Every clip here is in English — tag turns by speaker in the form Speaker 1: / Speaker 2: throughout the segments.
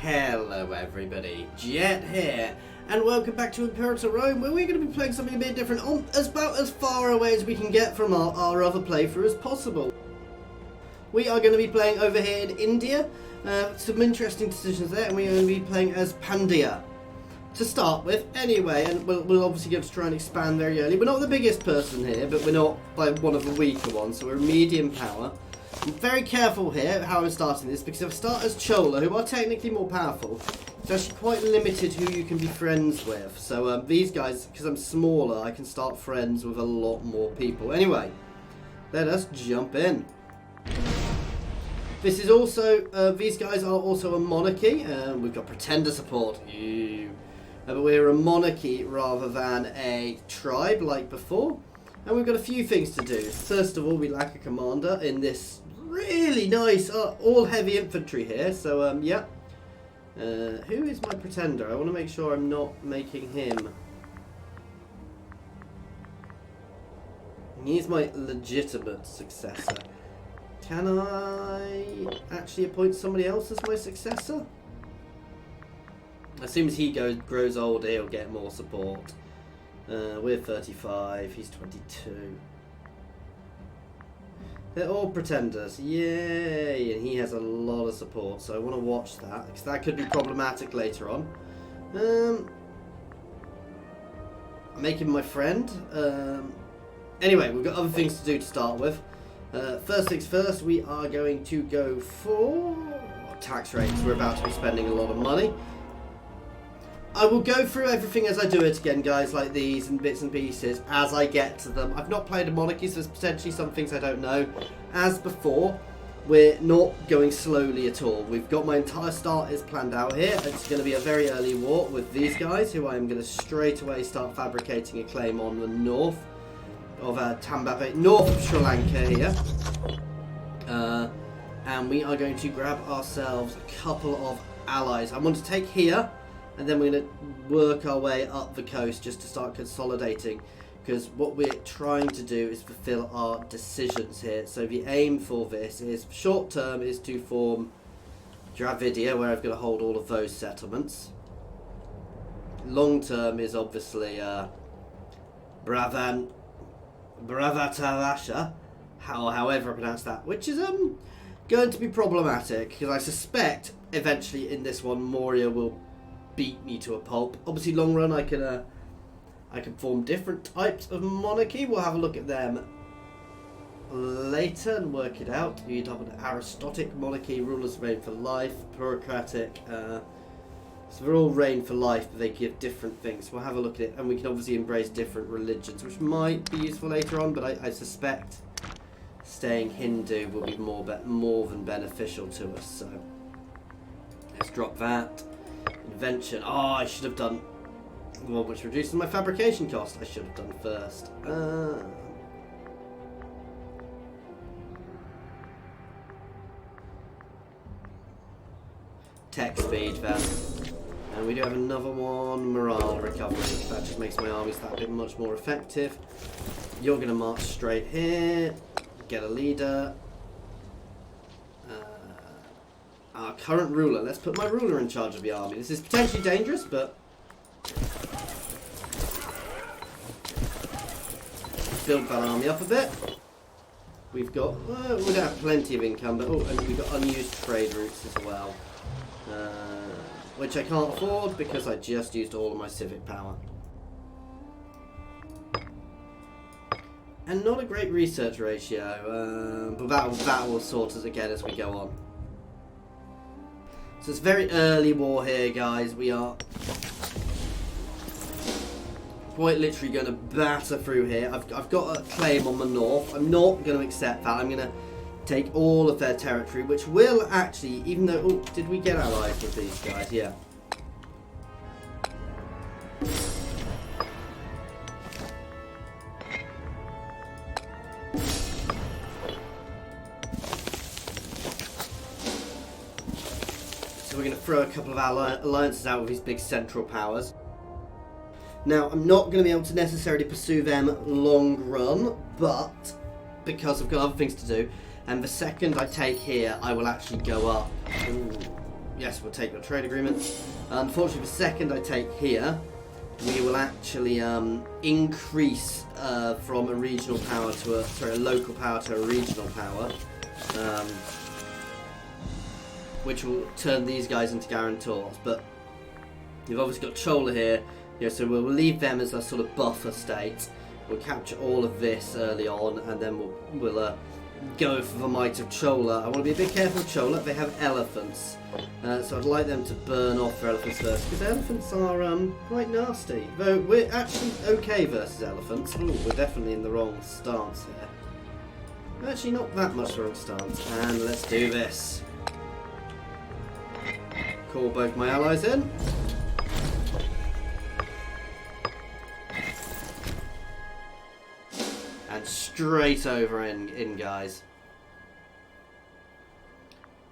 Speaker 1: Hello everybody, Jet here, and welcome back to Imperator Rome, where we're going to be playing something a bit different, about as far away as we can get from our other playthrough as possible. We are going to be playing over here in India, some interesting decisions there, and we're going to be playing as Pandya. To start with, anyway, and we'll obviously go to try and expand very early. We're not the biggest person here, but we're not by one of the weaker ones, so we're medium power. I'm very careful here how I'm starting this, because if I start as Chola, who are technically more powerful, it's actually quite limited who you can be friends with. So these guys, because I'm smaller, I can start friends with a lot more people. Anyway, let us jump in. This is also, these guys are also a monarchy. We've got pretender support. But we're a monarchy rather than a tribe like before. And we've got a few things to do. First of all, we lack a commander in this really nice, all heavy infantry here. So, yeah. Who is my pretender? I want to make sure I'm not making him. He's my legitimate successor. Can I actually appoint somebody else as my successor? As soon as he grows older, he'll get more support. We're 35, he's 22. They're all pretenders, yay! And he has a lot of support, so I want to watch that, because that could be problematic later on. Make him my friend. Anyway, we've got other things to do to start with. First things first, we are going to go for tax rates. We're about to be spending a lot of money. I will go through everything as I do it again, guys, like these and bits and pieces as I get to them. I've not played a monarchy, so there's potentially some things I don't know. As before, we're not going slowly at all. We've got my entire start is planned out here. It's going to be a very early war with these guys, who I am going to straight away start fabricating a claim on the north of Tambape, north of Sri Lanka here. And we are going to grab ourselves a couple of allies. I want to take here. And then we're going to work our way up the coast just to start consolidating, because what we're trying to do is fulfill our decisions here. So the aim for this is, short term, is to form Dravidia, where I've got to hold all of those settlements. Long term is obviously Bravatarasha, however I pronounce that, which is going to be problematic, because I suspect eventually in this one Moria will beat me to a pulp. Obviously, long run, I can form different types of monarchy. We'll have a look at them later and work it out. You'd have an aristocratic monarchy, rulers reign for life, bureaucratic. So they're all reign for life, but they give different things. We'll have a look at it, and we can obviously embrace different religions, which might be useful later on. But I suspect staying Hindu will be more than beneficial to us. So let's drop that. Invention. Oh, I should have done one which reduces my fabrication cost. I should have done first. Tech speed then. And we do have another one, morale recovery. That just makes my armies that bit much more effective. You're going to march straight here. Get a leader. Our current ruler. Let's put my ruler in charge of the army. This is potentially dangerous, but let's build that army up a bit. We've got, we don't have plenty of income, but and we've got unused trade routes as well, which I can't afford because I just used all of my civic power. And not a great research ratio, but that will sort us again as we go on. So it's very early war here, guys. We are quite literally going to batter through here. I've got a claim on the north. I'm not going to accept that. I'm going to take all of their territory, which will actually, even though... Oh, did we get allies with these guys? Yeah. So we're going to throw a couple of alliances out with these big central powers. Now, I'm not going to be able to necessarily pursue them long run, but because I've got other things to do, and the second I take here, I will actually go up. Ooh. yes, we'll take your trade agreement. Unfortunately, the second I take here, we will actually increase from a regional power to a local power to a regional power, which will turn these guys into guarantors. But you've obviously got Chola here, so we'll leave them as a sort of buffer state. We'll capture all of this early on, and then we'll go for the might of Chola. I want to be a bit careful of Chola. They have elephants, so I'd like them to burn off their elephants first, because elephants are quite nasty. Though we're actually okay versus elephants. Ooh, we're definitely in the wrong stance here. Actually, not that much the wrong stance. And let's do this. Call both my allies in. And straight over in, guys.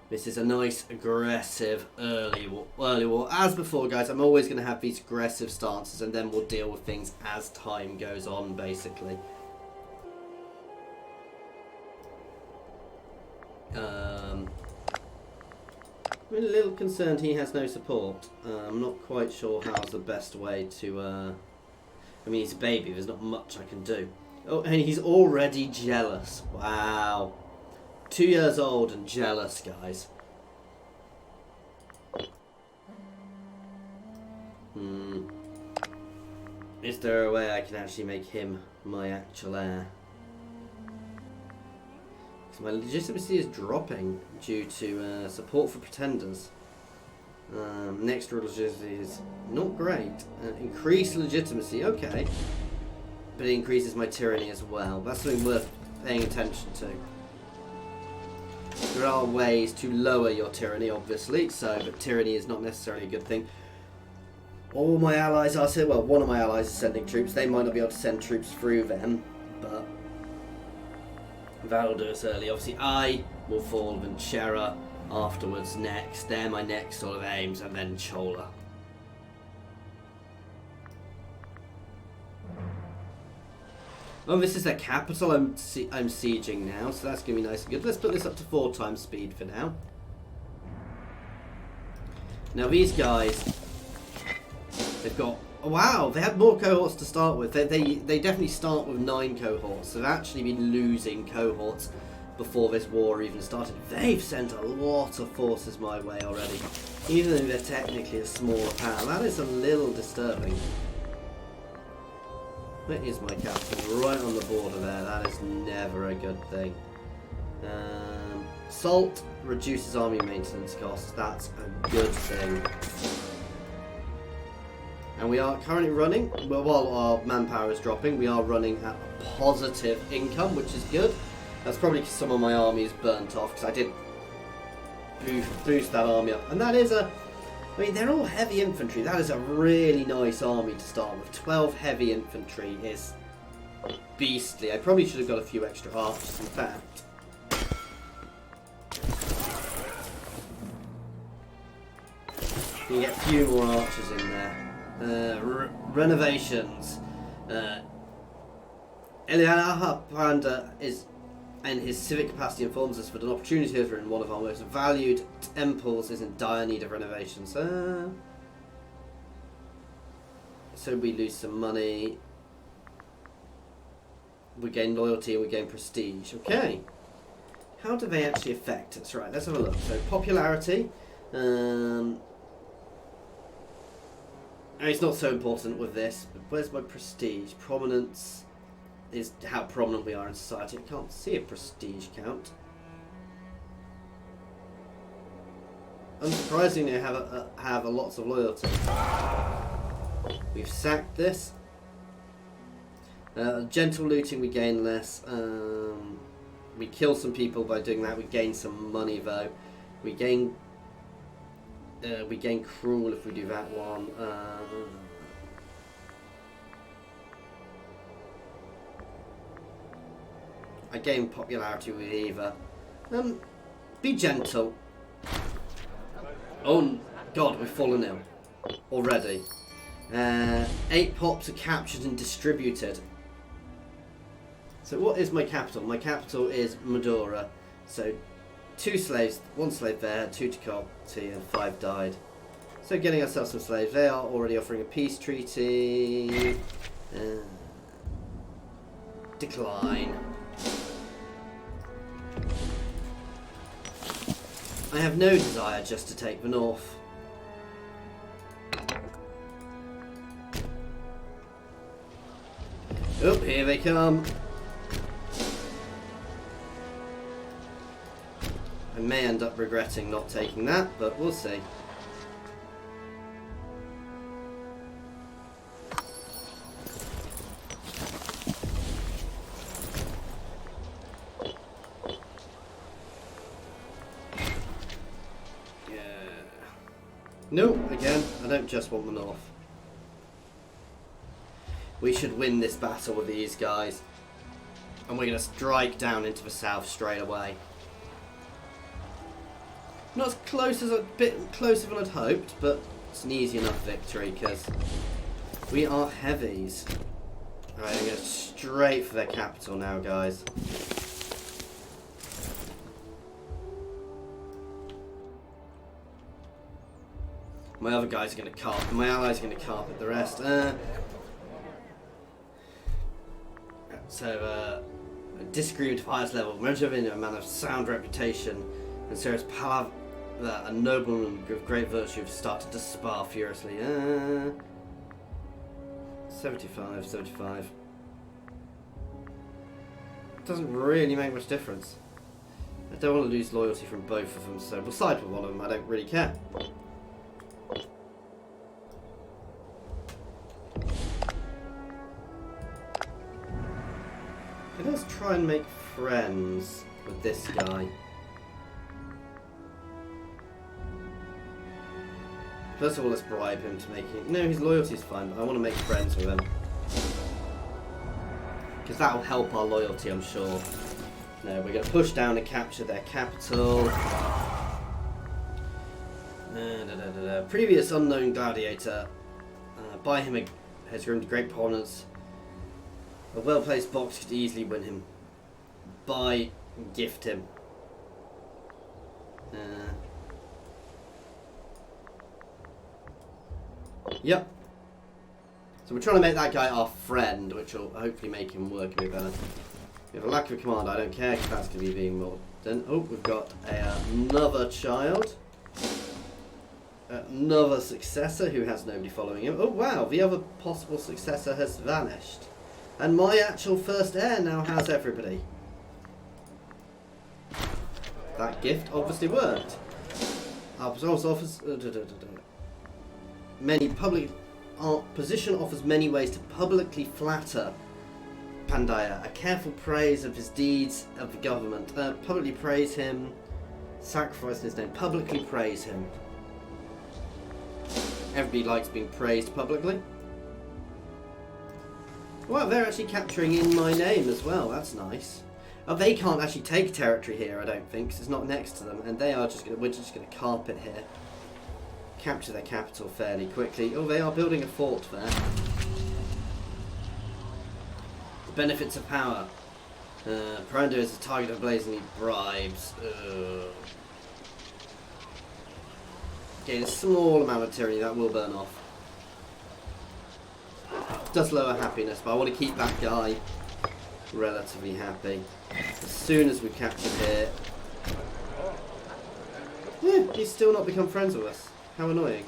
Speaker 1: This is a nice aggressive early war. As before, guys, I'm always going to have these aggressive stances, and then we'll deal with things as time goes on, basically. I'm a little concerned he has no support. I'm not quite sure how's the best way to... I mean, he's a baby. There's not much I can do. Oh, and he's already jealous. Wow. 2 years old and jealous, guys. Is there a way I can actually make him my actual heir? My legitimacy is dropping due to support for pretenders. Next rule legitimacy is not great. Increase legitimacy, okay. But it increases my tyranny as well. That's something worth paying attention to. There are ways to lower your tyranny, obviously, but tyranny is not necessarily a good thing. All my allies are saying, well, one of my allies is sending troops. They might not be able to send troops through them, but that'll do us early. Obviously, I will fall and Chera afterwards next. They're my next sort of aims, and then Chola. Oh, this is their capital I'm sieging now, so that's going to be nice and good. Let's put this up to 4 times speed for now. Now these guys, they've got... Oh, wow, they had more cohorts to start with. They definitely start with 9 cohorts. They've actually been losing cohorts before this war even started. They've sent a lot of forces my way already, even though they're technically a smaller power. That is a little disturbing. Where is my capital? Right on the border there. That is never a good thing. Salt reduces army maintenance costs. That's a good thing. And we are currently running, well, while our manpower is dropping, we are running at a positive income, which is good. That's probably because some of my army is burnt off, because I did boost that army up. And that is a... I mean, they're all heavy infantry. That is a really nice army to start with. 12 heavy infantry is beastly. I probably should have got a few extra archers, in fact. You get a few more archers in there. Renovations. Elianaha Pandya is, and his civic capacity informs us that an opportunity theatre in one of our most valued temples is in dire need of renovations. So we lose some money. We gain loyalty and we gain prestige. Okay. How do they actually affect us? Right, let's have a look. So popularity. It's not so important with this, but where's my prestige? Prominence is how prominent we are in society. I can't see a prestige count. Unsurprisingly, I have a lots of loyalty. We've sacked this. Gentle looting, we gain less. We kill some people by doing that. We gain some money though. We gain cruel if we do that one. I gain popularity with either. Be gentle. Oh God, we've fallen ill already. 8 pops are captured and distributed. So what is my capital? My capital is Madura. So 2 slaves, 1 slave there, 2 to Copty, and 5 died. So getting ourselves some slaves. They are already offering a peace treaty. Decline. I have no desire just to take the north. Oh, here they come. I may end up regretting not taking that, but we'll see. No, again, I don't just want the north. We should win this battle with these guys. And we're going to strike down into the south straight away. Not as close as a bit closer than I'd hoped, but it's an easy enough victory because we are heavies. Alright, I'm going straight for their capital now, guys. My other guys are going to carpet. My allies are going to carpet the rest. Disagreement to highest level. Mention a man of sound reputation, and Sarah's Palav, a nobleman of great virtue, have started to spar furiously. 75. Doesn't really make much difference. I don't want to lose loyalty from both of them, so we'll side with one of them. I don't really care. Let's try and make friends with this guy. First of all, let's bribe him to make it. No, his loyalty's fine, but I want to make friends with him. Because that will help our loyalty, I'm sure. No, we're going to push down and capture their capital. Previous unknown gladiator. By him has grown to great prominence. A well-placed box could easily win him. Buy and gift him. Yep. So we're trying to make that guy our friend, which will hopefully make him work a bit better. We have a lack of command. I don't care because that's going to be being more done. Oh, we've got another child. Another successor who has nobody following him. Oh wow, the other possible successor has vanished. And my actual first heir now has everybody. That gift obviously worked. Many public position offers many ways to publicly flatter Pandya. A careful praise of his deeds of the government. Publicly praise him. Sacrifice in his name. Publicly praise him. Everybody likes being praised publicly. Well, they're actually capturing in my name as well. That's nice. Oh, they can't actually take territory here, I don't think, because it's not next to them, and they are just going. We're just going to carpet here, capture their capital fairly quickly. Oh, they are building a fort there. The benefits of power. Pandya is a target of blazing bribes. Gain a small amount of tyranny that will burn off. Does lower happiness, but I want to keep that guy relatively happy. As soon as we capture here. Yeah, he's still not become friends with us. How annoying.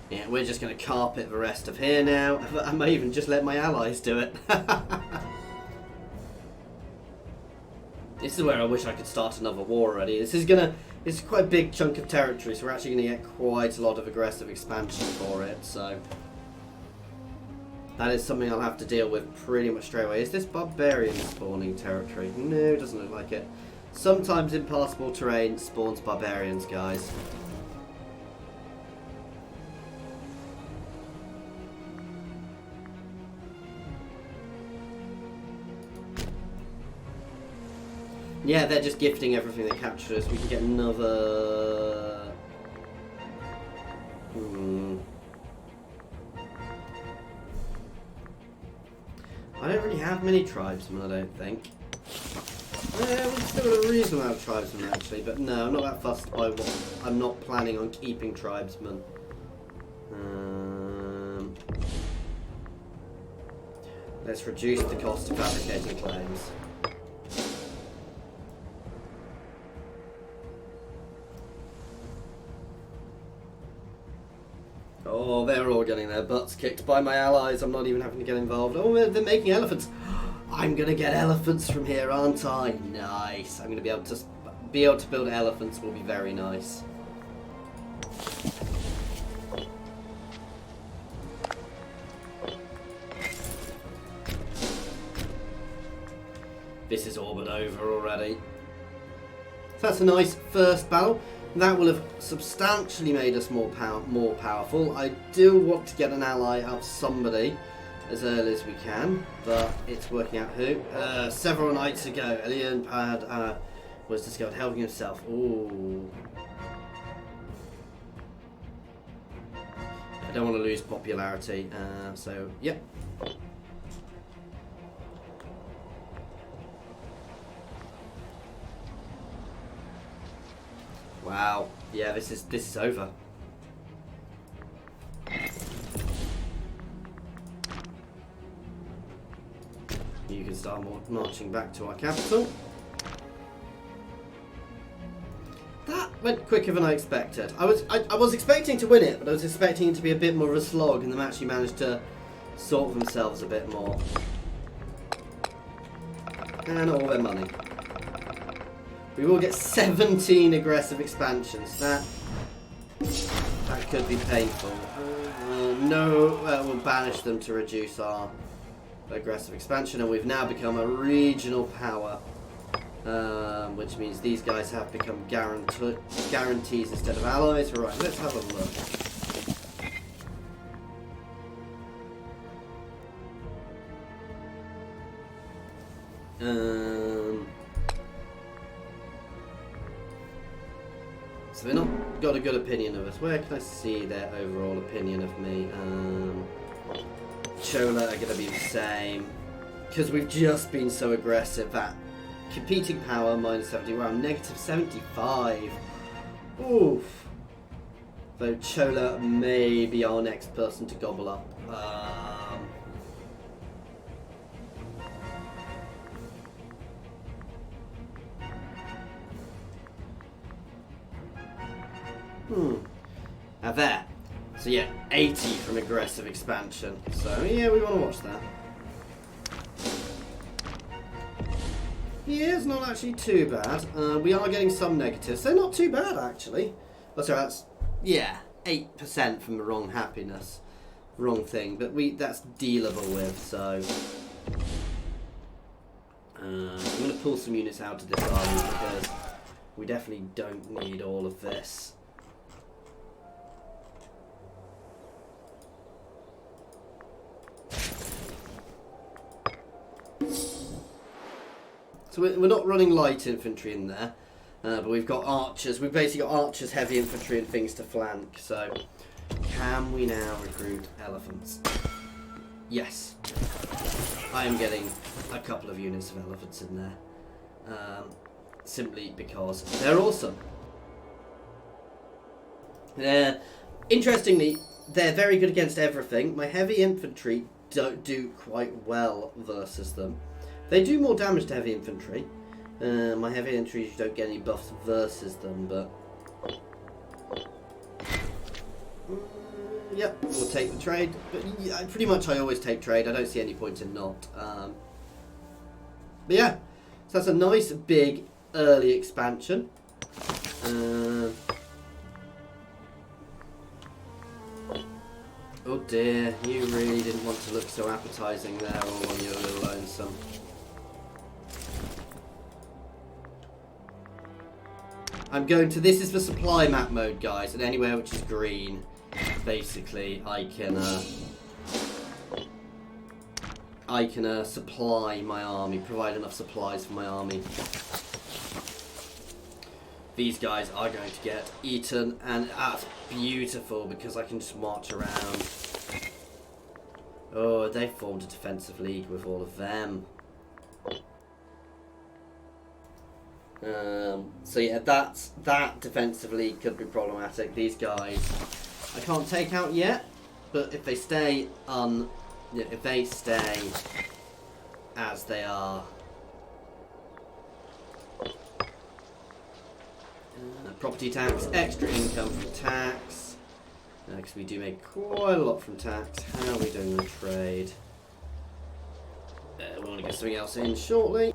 Speaker 1: Yeah, we're just going to carpet the rest of here now. I may even just let my allies do it. This is where I wish I could start another war already. It's quite a big chunk of territory, so we're actually going to get quite a lot of aggressive expansion for it, so that is something I'll have to deal with pretty much straight away. Is this barbarian spawning territory? No, it doesn't look like it. Sometimes impassable terrain spawns barbarians, guys. Yeah, they're just gifting everything they capture us. We can get another... I don't really have many tribesmen, I don't think. We've still got a reasonable amount of tribesmen actually, but no, I'm not that fussed by what. I'm not planning on keeping tribesmen. Let's reduce the cost of fabricating claims. Oh, they're all getting their butts kicked by my allies. I'm not even having to get involved. Oh, they're making elephants. I'm gonna get elephants from here, aren't I? Nice. I'm gonna be able to build elephants. Will be very nice. This is all but over already. So that's a nice first battle. That will have substantially made us more powerful. I do want to get an ally out of somebody as early as we can, but it's working out who. Several nights ago, Elian was discovered helping himself. Ooh. I don't want to lose popularity, so yep. Wow. Yeah, this is over. You can start marching back to our capital. That went quicker than I expected. I was expecting to win it, but I was expecting it to be a bit more of a slog, and them actually managed to sort themselves a bit more. And all their money. We will get 17 aggressive expansions. That could be painful. No, we'll banish them to reduce our aggressive expansion, and we've now become a regional power, which means these guys have become guarantees instead of allies. Right, let's have a look. So they've not got a good opinion of us. Where can I see their overall opinion of me? Chola are going to be the same. Because we've just been so aggressive. That competing power, minus 70. Wow, negative 75. Oof. Though Chola may be our next person to gobble up. Now there. So yeah, 80 from aggressive expansion. So yeah, we want to watch that. Yeah, it's not actually too bad. We are getting some negatives. They're not too bad actually. Oh, sorry, that's 8% from the wrong happiness, wrong thing. But that's dealable with. So I'm going to pull some units out of this army because we definitely don't need all of this. So we're not running light infantry in there, but we've got archers. We've basically got archers, heavy infantry, and things to flank. So, can we now recruit elephants? Yes. I am getting a couple of units of elephants in there, simply because they're awesome. Interestingly, they're very good against everything. My heavy infantry don't do quite well versus them. They do more damage to heavy infantry. My heavy infantry don't get any buffs versus them, but yep, we'll take the trade. But yeah, pretty much I always take trade. I don't see any point in not. But yeah, so that's a nice big early expansion. Oh dear, you really didn't want to look so appetizing there all on your little lonesome. I'm going to, this is the supply map mode, guys, and anywhere which is green, basically, I can supply my army, provide enough supplies for my army. These guys are going to get eaten, and that's beautiful because I can just march around. Oh, they formed a defensive league with all of them. So yeah, that defensive league could be problematic. These guys, I can't take out yet, but if they stay if they stay as they are, property tax, extra income from tax, because we do make quite a lot from tax. How are we doing on trade? We want to get something else in shortly.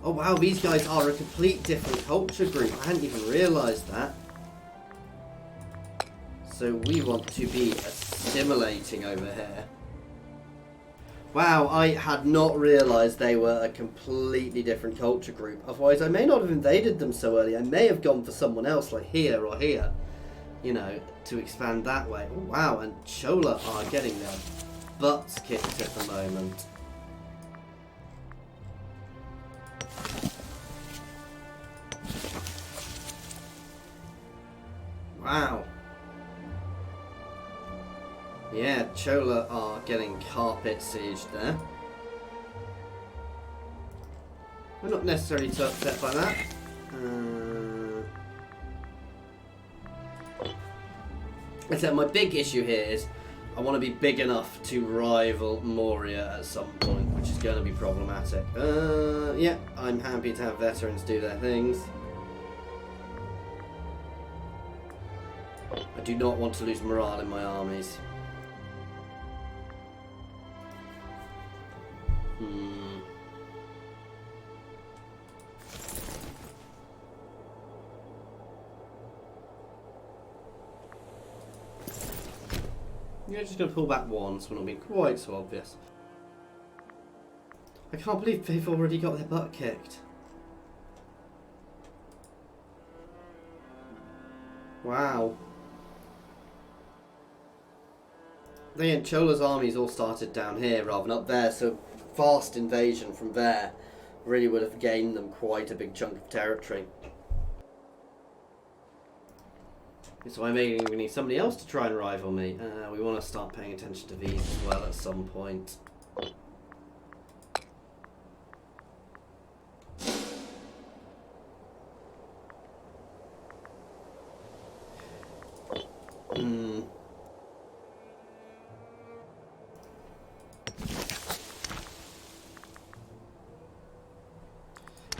Speaker 1: Oh wow, these guys are a complete different culture group. I hadn't even realised that. So we want to be assimilating over here. Wow, I had not realised they were a completely different culture group. Otherwise, I may not have invaded them so early. I may have gone for someone else, like here or here. You know, to expand that way. Oh, wow, and Chola are getting their butts kicked at the moment. Wow. Yeah, Chola are getting carpet sieged there. We're not necessarily too upset by that. I said my big issue here is I want to be big enough to rival Moria at some point, which is going to be problematic. Yeah, I'm happy to have veterans do their things. I do not want to lose morale in my armies. You're just going to pull back once when I'm being quite so obvious. I can't believe they've already got their butt kicked. Wow. Again, Chola's armies all started down here rather than up there, so fast invasion from there really would have gained them quite a big chunk of territory. So I may we need somebody else to try and rival me. We want to start paying attention to these as well at some point.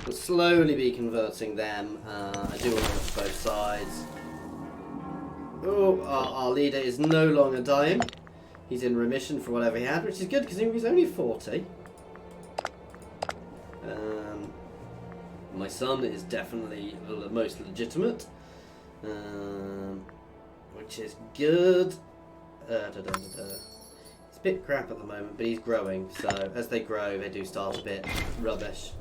Speaker 1: We'll slowly be converting them. I do want to watch both sides. Oh, our leader is no longer dying. He's in remission for whatever he had, which is good because he was only 40. My son is definitely the most legitimate, which is good. It's a bit crap at the moment, but he's growing, so as they grow, they do start a bit rubbish.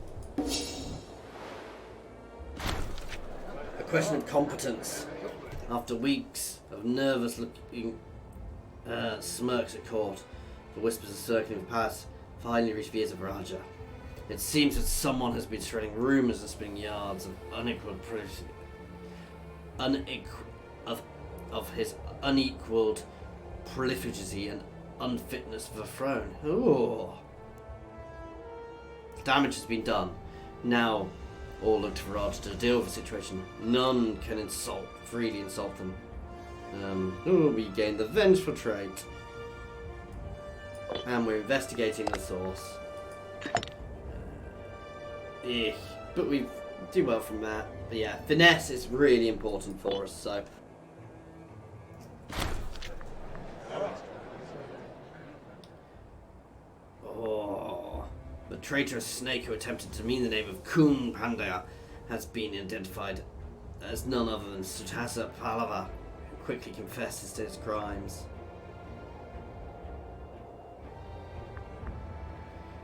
Speaker 1: A question of competence. After weeks of nervous-looking smirks at court, the whispers of circling the palace finally reached the ears of Raja. It seems that someone has been spreading rumours and spinning yards of his unequalled prolificity and unfitness for the throne. Ooh. Damage has been done. Now all look to Raja to deal with the situation. None can freely insult them. We gained the vengeful trait. And we're investigating the source. But we do well from that. But yeah, finesse is really important for us, so. Oh, the traitorous snake who attempted to mean the name of Kun Pandya has been identified as none other than Successor, who quickly confesses to his crimes.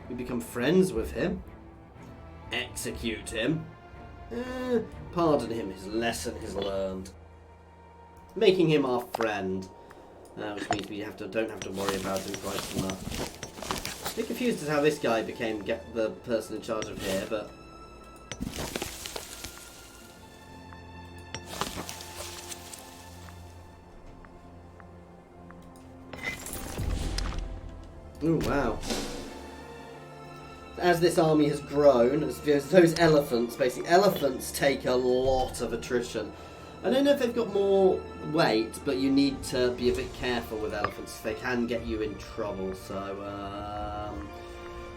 Speaker 1: We become friends with him. Execute him. Pardon him, his lesson is learned. Making him our friend, which means we don't have to worry about him quite so much. A bit confused as how this guy became the person in charge of here, but Oh wow. As this army has grown, as those elephants, basically, elephants take a lot of attrition. I don't know if they've got more weight, but you need to be a bit careful with elephants. They can get you in trouble, so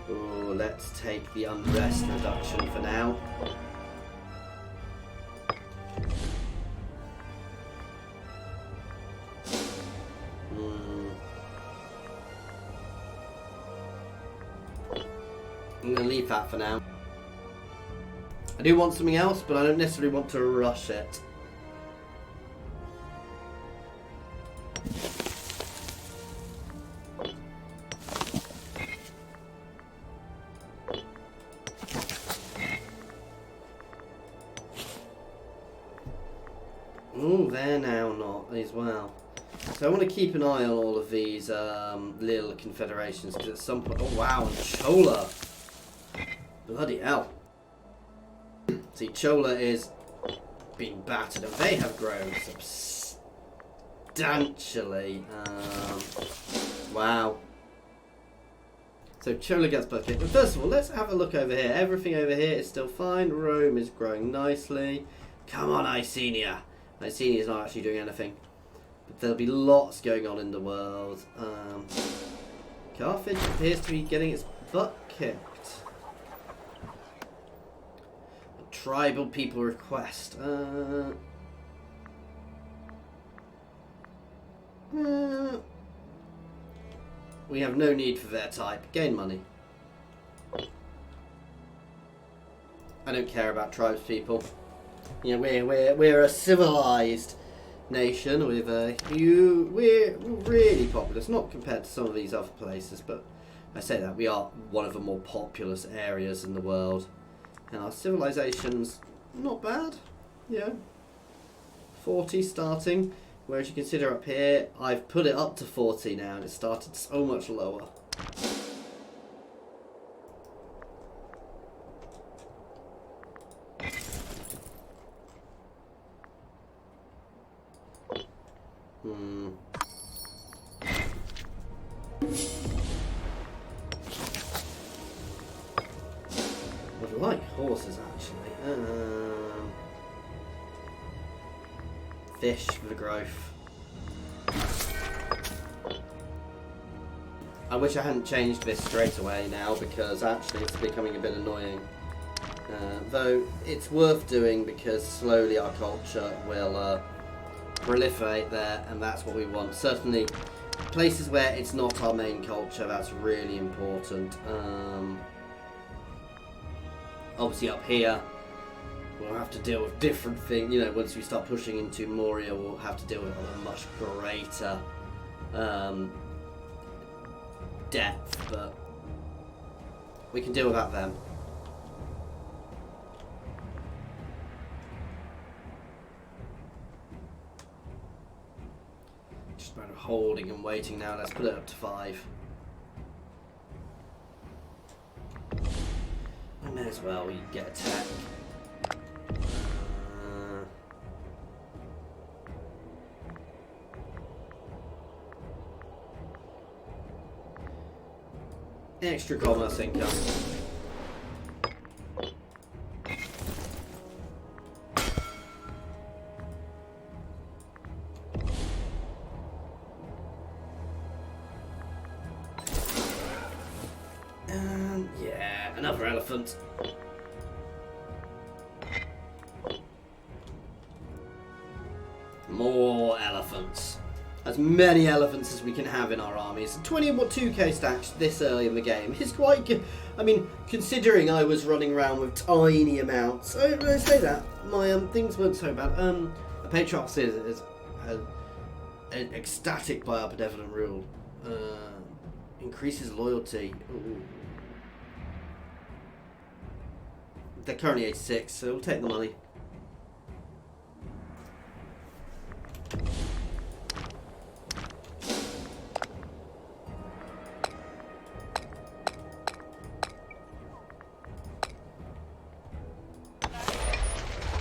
Speaker 1: let's take the unrest reduction for now. I'm going to leave that for now. I do want something else, but I don't necessarily want to rush it. Ooh, they're now not as well. So I want to keep an eye on all of these little confederations, because at some point... Oh wow, and Chola! Bloody hell. See, Chola is being battered, and they have grown substantially. Wow. So Chola gets bucket. But first of all, let's have a look over here. Everything over here is still fine. Rome is growing nicely. Come on, Icenia. Icenia is not actually doing anything. But there'll be lots going on in the world. Carthage appears to be getting its butt kicked. Tribal people request. We have no need for their type. Gain money. I don't care about tribespeople. You know, we're a civilized nation with a we're really populous, not compared to some of these other places, but I say that we are one of the more populous areas in the world. And our civilization's not bad, yeah. 40 starting, whereas you consider up here, I've put it up to 40 now, and it started so much lower. I like horses actually. Fish for the growth. I wish I hadn't changed this straight away now, because actually it's becoming a bit annoying. Though it's worth doing, because slowly our culture will proliferate there, and that's what we want. Certainly places where it's not our main culture, that's really important. Obviously up here we'll have to deal with different things, you know, once we start pushing into Moria we'll have to deal with a much greater depth, but we can deal with that then. Just a matter of holding and waiting now. Let's put it up to 5. I may as well get attacked. Extra commerce income. And yeah, another elephant. More elephants. As many elephants as we can have in our armies. 22k stacks this early in the game is quite good. I mean, considering I was running around with tiny amounts. I say that my things weren't so bad. A patriarch is ecstatic by our benevolent rule. Increases loyalty. Ooh. They're currently 86, so we'll take the money.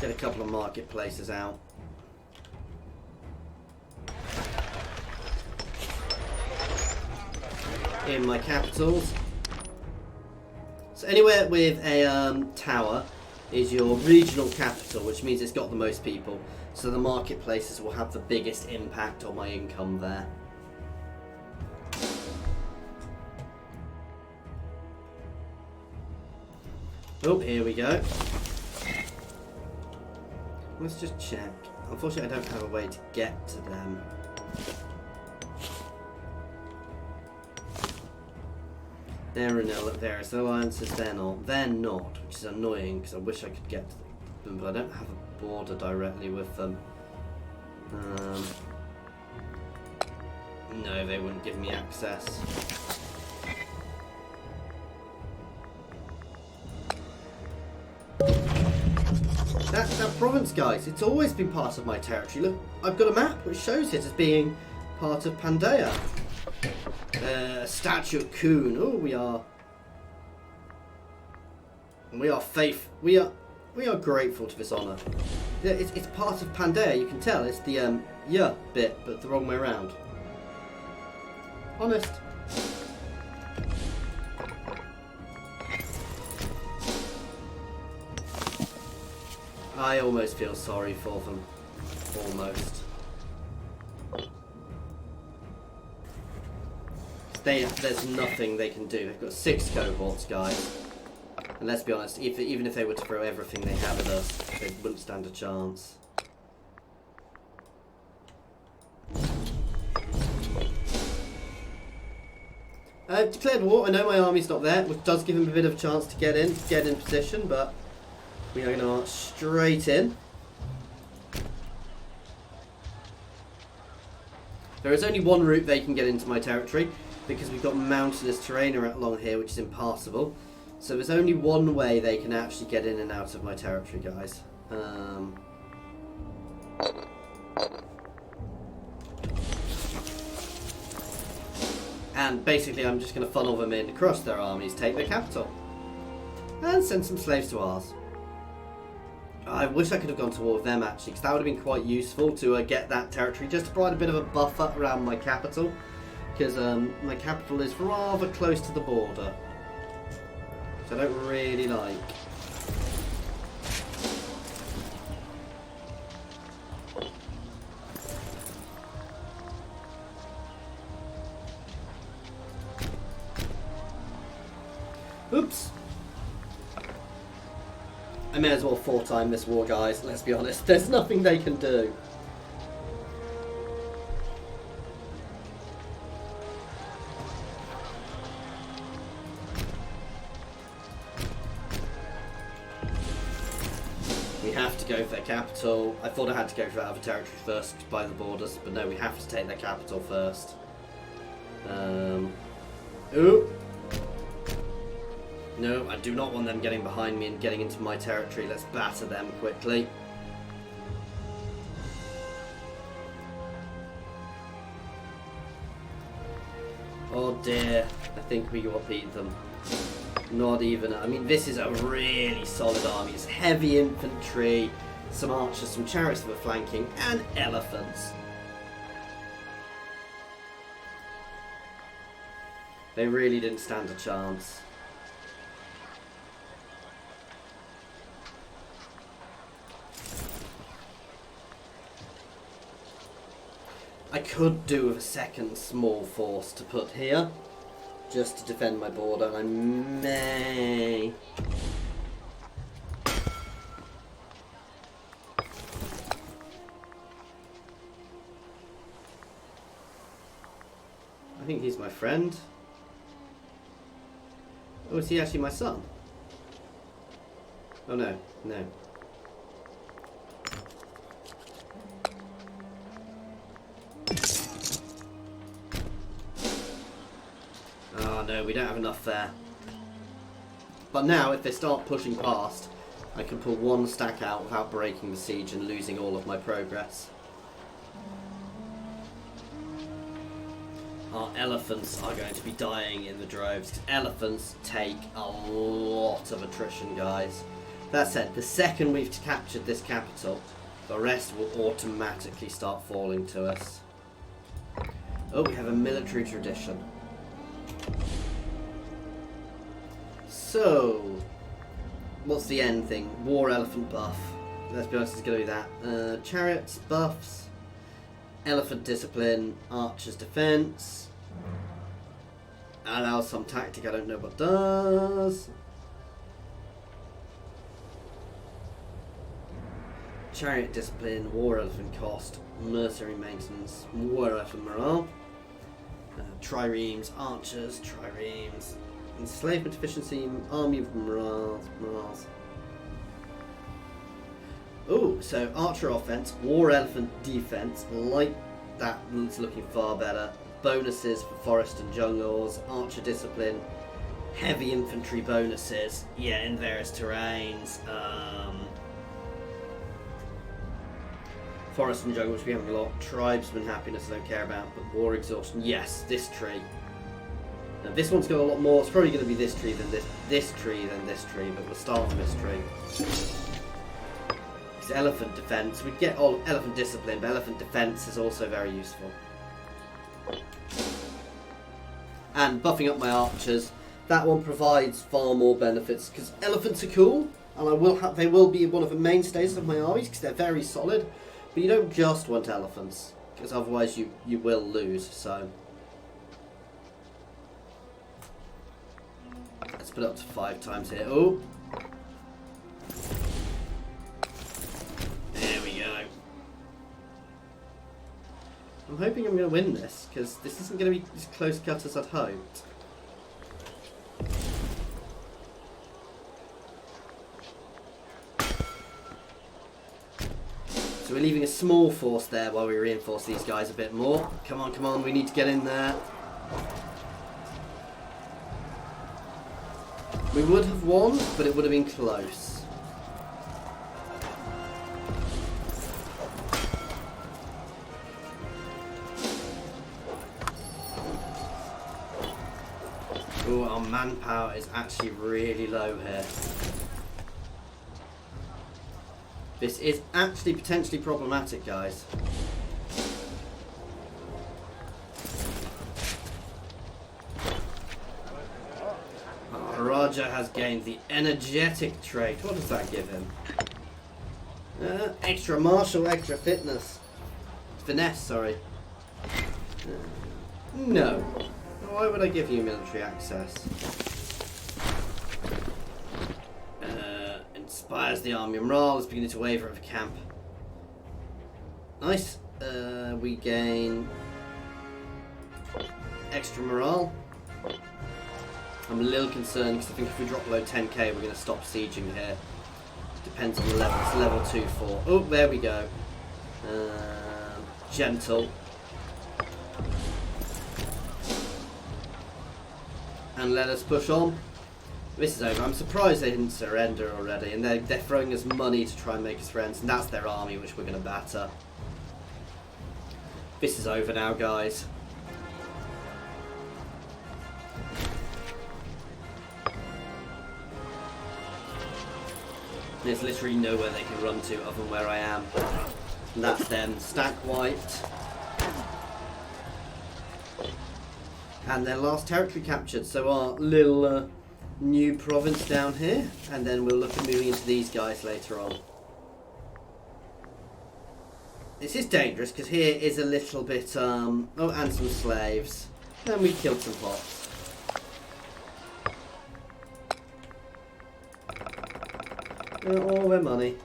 Speaker 1: Get a couple of marketplaces out. in my capitals. So anywhere with a tower is your regional capital, which means it's got the most people. So the marketplaces will have the biggest impact on my income there. Oh, here we go. Let's just check. Unfortunately, I don't have a way to get to them. They're in various alliances, they're not. They're not, which is annoying because I wish I could get to them, but I don't have a border directly with them. No, they wouldn't give me access. That province, guys, it's always been part of my territory. Look, I've got a map which shows it as being part of Pandya. Statue of Kun. Oh, we are grateful to this honour. Yeah, it's part of Pandya. You can tell it's the yeah bit, but the wrong way around. Honest. I almost feel sorry for them. Almost. There's nothing they can do. They've got 6 cohorts, guys. And let's be honest, even if they were to throw everything they have at us, they wouldn't stand a chance. I've declared war. I know my army's not there, which does give them a bit of a chance to get in position, but we are going to march straight in. There is only one route they can get into my territory, because we've got mountainous terrain along here which is impassable. So there's only one way they can actually get in and out of my territory, guys. And basically I'm just going to funnel them in, crush their armies, take their capital, and send some slaves to ours. I wish I could have gone to war with them actually, because that would have been quite useful to get that territory, just to provide a bit of a buffer around my capital, because my capital is rather close to the border, which I don't really like. Oops. I may as well four-time this war, guys, let's be honest. There's nothing they can do. We have to go for their capital. I thought I had to go for that other territory first by the borders, but no, we have to take their capital first. Ooh. No, I do not want them getting behind me and getting into my territory. Let's batter them quickly. Oh dear, I think we will beat them. Not even. I mean, this is a really solid army. It's heavy infantry, some archers, some chariots that were flanking, and elephants. They really didn't stand a chance. I could do with a second small force to put here, just to defend my border, and I may... I think he's my friend. Oh, is he actually my son? Oh no, no. Oh no, we don't have enough there. But now, if they start pushing past, I can pull one stack out without breaking the siege and losing all of my progress. Our elephants are going to be dying in the droves, because elephants take a lot of attrition, guys. That said, the second we've captured this capital, the rest will automatically start falling to us. Oh, we have a military tradition. So, what's the end thing? War elephant buff. Let's be honest, it's going to be that. Chariots, buffs, elephant discipline, archer's defense. Allows some tactic, I don't know what does. Chariot discipline, war elephant cost, mercenary maintenance, war elephant morale. Triremes, archers, triremes, enslavement efficiency, army of morals. Oh, so archer offense, war elephant defense, like that one's looking far better. Bonuses for forest and jungles, archer discipline, heavy infantry bonuses, yeah, in various terrains. Forest and jungle, which we haven't a lot. Tribesman happiness I don't care about, but war exhaustion, yes, this tree. Now this one's got a lot more. It's probably going to be this tree than this tree than this tree, but we'll start on this tree. It's elephant defense. We get all elephant discipline, but elephant defense is also very useful. And buffing up my archers. That one provides far more benefits because elephants are cool, and they will be one of the mainstays of my armies because they're very solid. But you don't just want elephants, because otherwise you will lose, so... Let's put it up to 5 times here. Oh! There we go. I'm hoping I'm going to win this, because this isn't going to be as close cut as I'd hoped. So we're leaving a small force there while we reinforce these guys a bit more. Come on, come on, we need to get in there. We would have won, but it would have been close. Oh, our manpower is actually really low here. This is actually potentially problematic, guys. Raja has gained the energetic trait. What does that give him? Extra martial, extra fitness. Finesse, sorry. No. Why would I give you military access? Inspires the army morale. Is beginning to waver over camp. Nice. We gain extra morale. I'm a little concerned because I think if we drop below 10k we're going to stop sieging here. Depends on the level. It's level 2-4. Oh, there we go. Gentle. And let us push on. This is over. I'm surprised they didn't surrender already, and they're throwing us money to try and make us friends, and that's their army which we're going to batter. This is over now, guys. There's literally nowhere they can run to other than where I am. And that's them. Stack wiped. And their last territory captured. So our little new province down here. And then we'll look at moving into these guys later on. This is dangerous because here is a little bit... oh, and some slaves. And we killed some pots. All their money.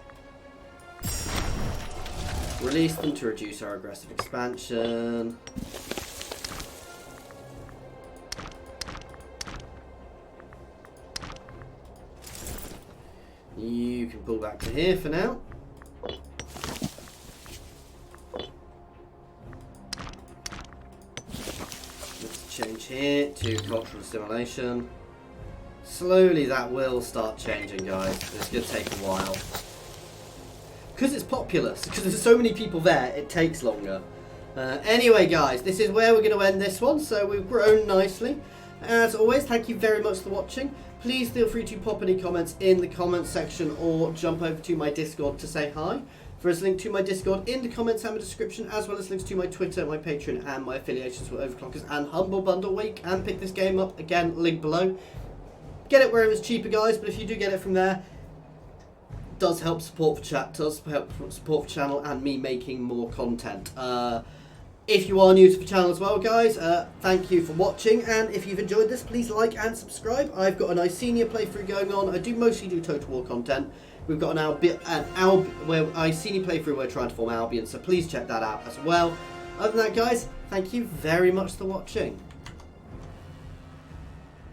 Speaker 1: Release them to reduce our aggressive expansion. You can pull back to here for now. Let's change here to cultural assimilation. Slowly that will start changing, guys. It's going to take a while. Because it's populous, because there's so many people there, it takes longer. Anyway, guys, this is where we're going to end this one. So we've grown nicely. As always, thank you very much for watching. Please feel free to pop any comments in the comments section or jump over to my Discord to say hi. There's a link to my Discord in the comments and the description, as well as links to my Twitter, my Patreon, and my affiliations with Overclockers and Humble Bundle, where you can pick this game up. Again, link below. Get it wherever it's cheaper, guys, but if you do get it from there, it does help support for support for channel and me making more content. If you are new to the channel as well, guys, thank you for watching, and if you've enjoyed this, please like and subscribe. I've got a nice senior playthrough going on. I do mostly do Total War content. We've got where I senior playthrough we're trying to form Albion, so please check that out as well. Other than that, guys, thank you very much for watching.